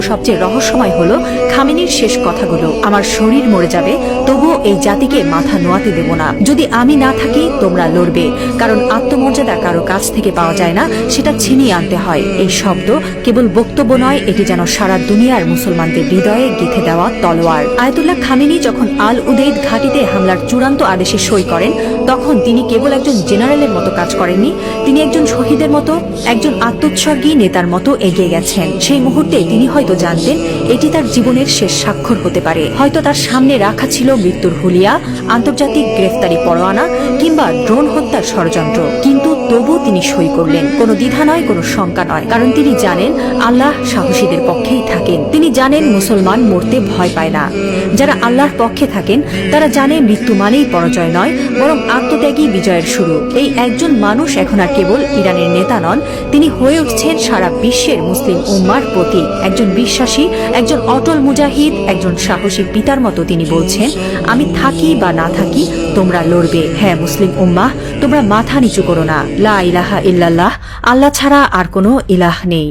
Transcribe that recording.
সবচেয়ে রহস্যময় হলো খামেনির শেষ কথাগুলো, আমার শরীর মরে যাবে তবুও এই জাতিকে মাথা নোয়াতে দেব না। যদি আমি না থাকি তোমরা লড়বে, কারণ আত্মমর্যাদা কারো কাছ থেকে পাওয়া যায় না, সেটা ছিনিয়ে আনতে হয়। এই শব্দ কেবল বক্তব্য নয়, এটি যেন সারা দুনিয়ার মুসলমানদের হৃদয়ে গেঁথে দেওয়া তলোয়ার। আয়াতুল্লাহ খামেনি যখন আল উদেইদ ঘাঁটিতে হামলার চূড়ান্ত আদেশে সই করেন, তখন তিনি কেবল একজন জেনারেলের মতো কাজ করেননি, তিনি একজন শহীদের মতো, একজন আত্মোৎসর্গী নেতার মতো এগিয়ে গেছেন। সেই মুহূর্তে তিনি হয়তো জানতেন এটি তার জীবনের শেষ স্বাক্ষর হতে পারে। হয়তো তার সামনে রাখা ছিল মৃত্যুর হুলিয়া, আন্তর্জাতিক গ্রেফতারি পরোয়ানা কিংবা ড্রোন হত্যার ষড়যন্ত্র, কিন্তু তবু তিনি সই করলেন। কোনো দ্বিধা নয়, কোনো শঙ্কা নয়, কারণ তিনি জানেন আল্লাহ সাহসীদের পক্ষেই থাকেন। তিনি জানেন মুসলমান মরতে ভয় পায় না। যারা আল্লাহর পক্ষে থাকেন তারা জানে মৃত্যু মানেই পরাজয় নয়, বরং আত্মত্যাগী বিজয়ের শুরু। এই একজন মানুষ এখন আর কেবল ইরানের নেতা নন, তিনি হয়ে উঠছেন সারা বিশ্বের মুসলিম উম্মার প্রতীক। একজন বিশ্বাসী, একজন অটল মুজাহিদ, একজন সাহসী পিতার মতো তিনি বলছেন, আমি থাকি বা না থাকি তোমরা লড়বে। হ্যাঁ মুসলিম উম্মাহ, তোমরা মাথা নিচু করো না। লা ইলাহা ইল্লাল্লাহ, আল্লাহ ছাড়া আর কোনো ইলাহ নেই।